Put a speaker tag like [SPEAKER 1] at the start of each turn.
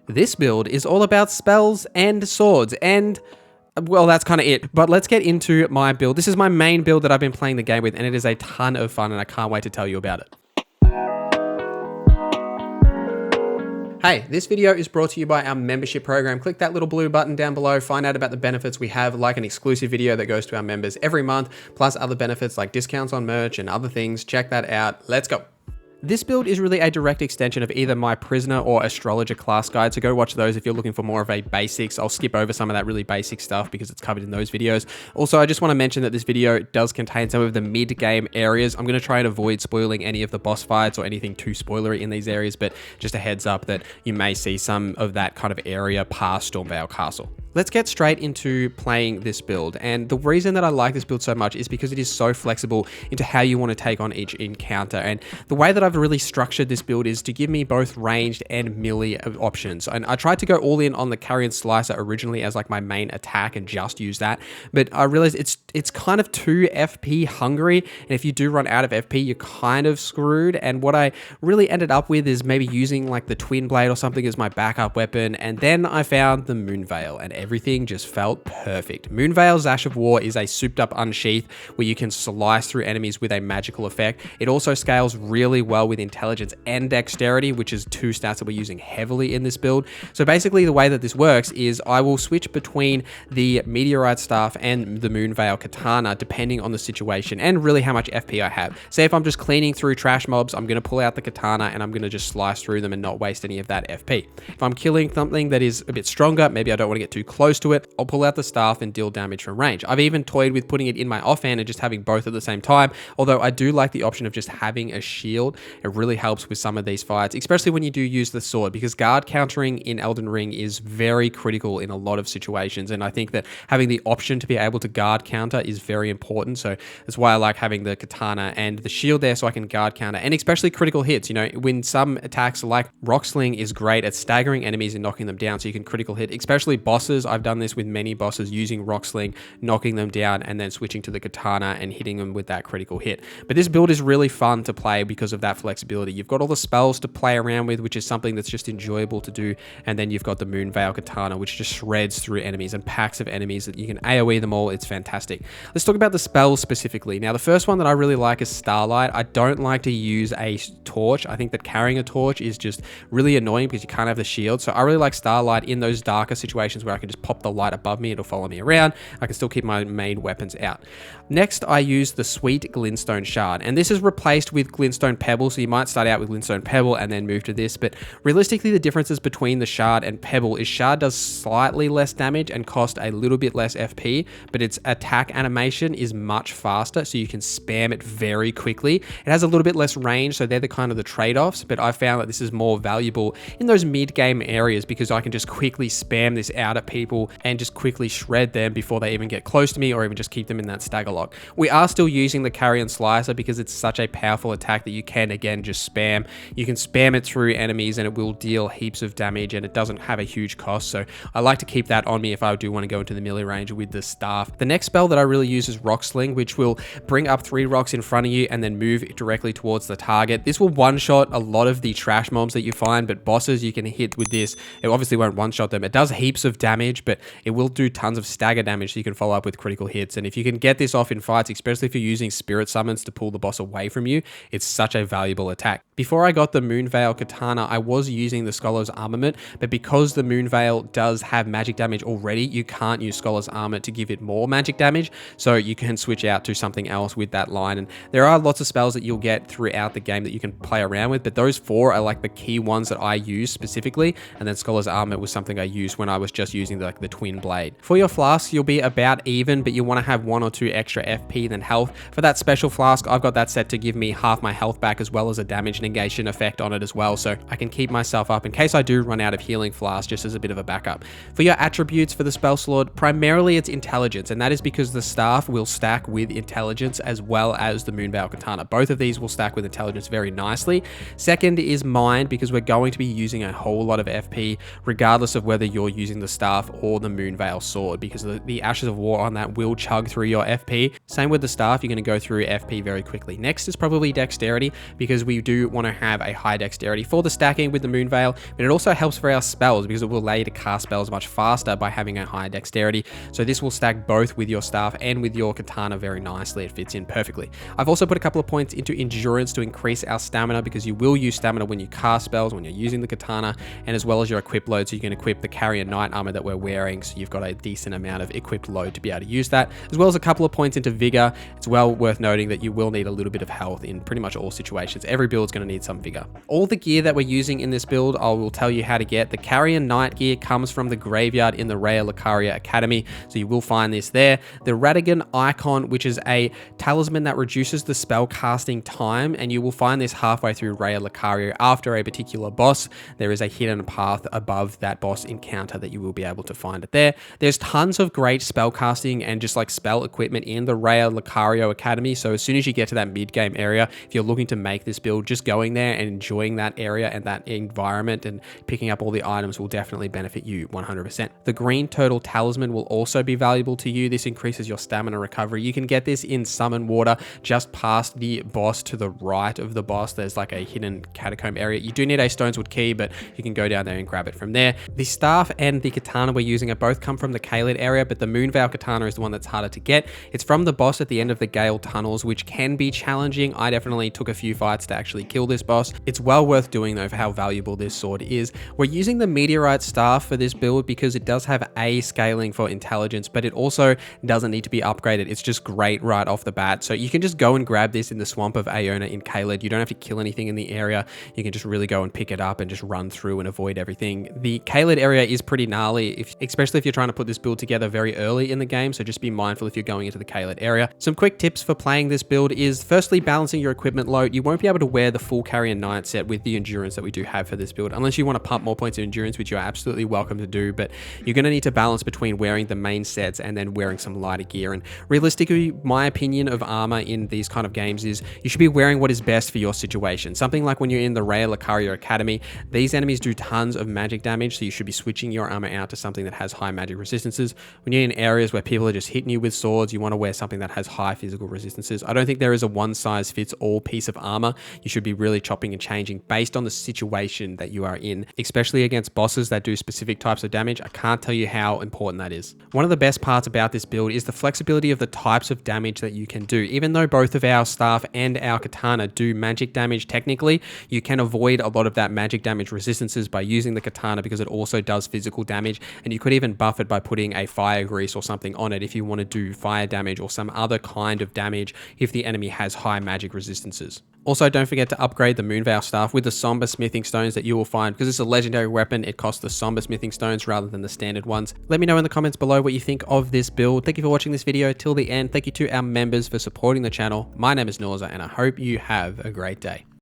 [SPEAKER 1] This build is all about spells and swords and, well, that's kind of it. But let's get into my build. This is my main build that I've been playing the game with, and it is a ton of fun, and I can't wait to tell you about it. Hey, this video is brought to you by our membership program. Click that little blue button down below, find out about the benefits we have, like an exclusive video that goes to our members every month, plus other benefits like discounts on merch and other things. Check that out. Let's go. This build is really a direct extension of either my Prisoner or Astrologer class guide, so go watch those if you're looking for more of a basics. I'll skip over some of that really basic stuff because it's covered in those videos. Also, I just want to mention that this video does contain some of the mid-game areas. I'm going to try and avoid spoiling any of the boss fights or anything too spoilery in these areas, but just a heads up that you may see some of that kind of area past Stormvale Castle. Let's get straight into playing this build, and the reason that I like this build so much is because it is so flexible into how you want to take on each encounter, and the way that I've really structured this build is to give me both ranged and melee options. And I tried to go all in on the Carrion Slicer originally as like my main attack and just use that, but I realized it's kind of too FP hungry, and if you do run out of FP, you're kind of screwed. And what I really ended up with is maybe using like the Twin Blade or something as my backup weapon, and then I found the Moonveil, and everything just felt perfect. Moonveil's Ash of War is a souped up unsheath where you can slice through enemies with a magical effect. It also scales really well with intelligence and dexterity, which is two stats that we're using heavily in this build. So basically the way that this works is I will switch between the Meteorite Staff and the Moonveil Katana depending on the situation and really how much FP I have. Say if I'm just cleaning through trash mobs, I'm going to pull out the Katana and I'm going to just slice through them and not waste any of that FP. If I'm killing something that is a bit stronger, maybe I don't want to get too close to it, I'll pull out the staff and deal damage from range. I've even toyed with putting it in my offhand and just having both at the same time, although I do like the option of just having a shield. It really helps with some of these fights, especially when you do use the sword, because guard countering in Elden Ring is very critical in a lot of situations, and I think that having the option to be able to guard counter is very important. So that's why I like having the Katana and the shield there so I can guard counter, and especially critical hits. You know, when some attacks like Rock Sling is great at staggering enemies and knocking them down, so you can critical hit, especially bosses. I've done this with many bosses using Rock Sling, knocking them down and then switching to the Katana and hitting them with that critical hit. But this build is really fun to play because of that flexibility. You've got all the spells to play around with, which is something that's just enjoyable to do, and then you've got the Moonveil Katana, which just shreds through enemies and packs of enemies that you can AoE them all. It's fantastic. Let's talk about the spells specifically. Now, the first one that I really like is Starlight. I don't like to use a torch. I think that carrying a torch is just really annoying because you can't have the shield. So I really like Starlight in those darker situations where I can just pop the light above me, it'll follow me around. I can still keep my main weapons out. Next, I use the Sweet Glintstone Shard, and this is replaced with Glintstone Pebble, so you might start out with Glintstone Pebble and then move to this, but realistically the differences between the Shard and Pebble is Shard does slightly less damage and cost a little bit less FP, but its attack animation is much faster, so you can spam it very quickly. It has a little bit less range, so they're the kind of the trade-offs, but I found that this is more valuable in those mid-game areas because I can just quickly spam this out at people and just quickly shred them before they even get close to me, or even just keep them in that stagger lock. We are still using the Carrion Slicer because it's such a powerful attack that you can again just spam. You can spam it through enemies and it will deal heaps of damage, and it doesn't have a huge cost, so I like to keep that on me if I do want to go into the melee range with the staff. The next spell that I really use is Rock Sling, which will bring up 3 rocks in front of you and then move directly towards the target. This will one-shot a lot of the trash mobs that you find, but bosses you can hit with this. It obviously won't one-shot them. It does heaps of damage, but it will do tons of stagger damage, so you can follow up with critical hits. And if you can get this off in fights, especially if you're using spirit summons to pull the boss away from you, it's such a valuable attack. Before I got the Moonveil Katana, I was using the Scholar's Armament, but because the Moonveil does have magic damage already, you can't use Scholar's Armor to give it more magic damage, so you can switch out to something else with that line. And there are lots of spells that you'll get throughout the game that you can play around with, but those 4 are like the key ones that I use specifically, and then Scholar's Armor was something I used when I was just using the Twin Blade. For your flasks, you'll be about even, but you want to have 1 or 2 extra FP than health. For that special flask, I've got that set to give me half my health back as well as a damage negation effect on it as well, so I can keep myself up in case I do run out of healing flasks, just as a bit of a backup. For your attributes for the spell slot, primarily it's intelligence, and that is because the staff will stack with intelligence as well as the Moonveil Katana. Both of these will stack with intelligence very nicely. Second is mind, because we're going to be using a whole lot of FP regardless of whether you're using the staff staff or the Moonveil sword, because the Ashes of War on that will chug through your FP. Same with the staff, you're going to go through FP very quickly. Next is probably Dexterity, because we do want to have a high Dexterity for the stacking with the Moonveil, but it also helps for our spells because it will allow you to cast spells much faster by having a high Dexterity. So this will stack both with your staff and with your katana very nicely. It fits in perfectly. I've also put a couple of points into Endurance to increase our stamina, because you will use stamina when you cast spells, when you're using the katana, and as well as your equip load. So you can equip the Carrier Knight armor that we're wearing, so you've got a decent amount of equipped load to be able to use that, as well as a couple of points into Vigor. It's well worth noting that you will need a little bit of health in pretty much all situations. Every build is going to need some Vigor. All the gear that we're using in this build, I will tell you how to get. The Carrier Knight gear comes from the graveyard in the Raya Lucaria Academy, so you will find this there. The Radagon Icon, which is a talisman that reduces the spell casting time, and you will find this halfway through Raya Lucaria after a particular boss. There is a hidden path above that boss encounter that you will be able to find it there. There's tons of great spell casting and just like spell equipment in the Raya Lucario Academy, so as soon as you get to that mid-game area, if you're looking to make this build, just going there and enjoying that area and that environment and picking up all the items will definitely benefit you 100%. The Green Turtle Talisman will also be valuable to you. This increases your stamina recovery. You can get this in Summon Water, just past the boss to the right of the boss. There's like a hidden catacomb area. You do need a Stoneswood key, but you can go down there and grab it from there. The staff and the katana we're using are both come from the Caelid area, but the Moonveil katana is the one that's harder to get. It's from the boss at the end of the Gale tunnels, which can be challenging. I definitely took a few fights to actually kill this boss. It's well worth doing though for how valuable this sword is. We're using the Meteorite staff for this build because it does have a scaling for intelligence, but it also doesn't need to be upgraded. It's just great right off the bat. So you can just go and grab this in the swamp of Aona in Caelid. You don't have to kill anything in the area. You can just really go and pick it up and just run through and avoid everything. The Caelid area is pretty gnarly, especially if you're trying to put this build together very early in the game. So just be mindful if you're going into the Caelid area. Some quick tips for playing this build is firstly balancing your equipment load. You won't be able to wear the full Carrier Knight set with the endurance that we do have for this build, unless you want to pump more points of endurance, which you're absolutely welcome to do, but you're going to need to balance between wearing the main sets and then wearing some lighter gear. And realistically, my opinion of armor in these kind of games is you should be wearing what is best for your situation. Something like when you're in the Raya Lucario Academy, these enemies do tons of magic damage, so you should be switching your armor out to something that has high magic resistances. When you're in areas where people are just hitting you with swords, you want to wear something that has high physical resistances. I don't think there is a one-size-fits-all piece of armor. You should be really chopping and changing based on the situation that you are in, especially against bosses that do specific types of damage. I can't tell you how important that is. One of the best parts about this build is the flexibility of the types of damage that you can do. Even though both of our staff and our katana do magic damage technically, you can avoid a lot of that magic damage resistances by using the katana because it also does physical damage, and you could even buff it by putting a fire grease or something on it if you want to do fire damage or some other kind of damage if the enemy has high magic resistances. Also, don't forget to upgrade the Moonveil staff with the Somber Smithing Stones that you will find, because it's a legendary weapon. It costs the Somber Smithing Stones rather than the standard ones. Let me know in the comments below what you think of this build. Thank you for watching this video till the end. Thank you to our members for supporting the channel. My name is Norza, and I hope you have a great day.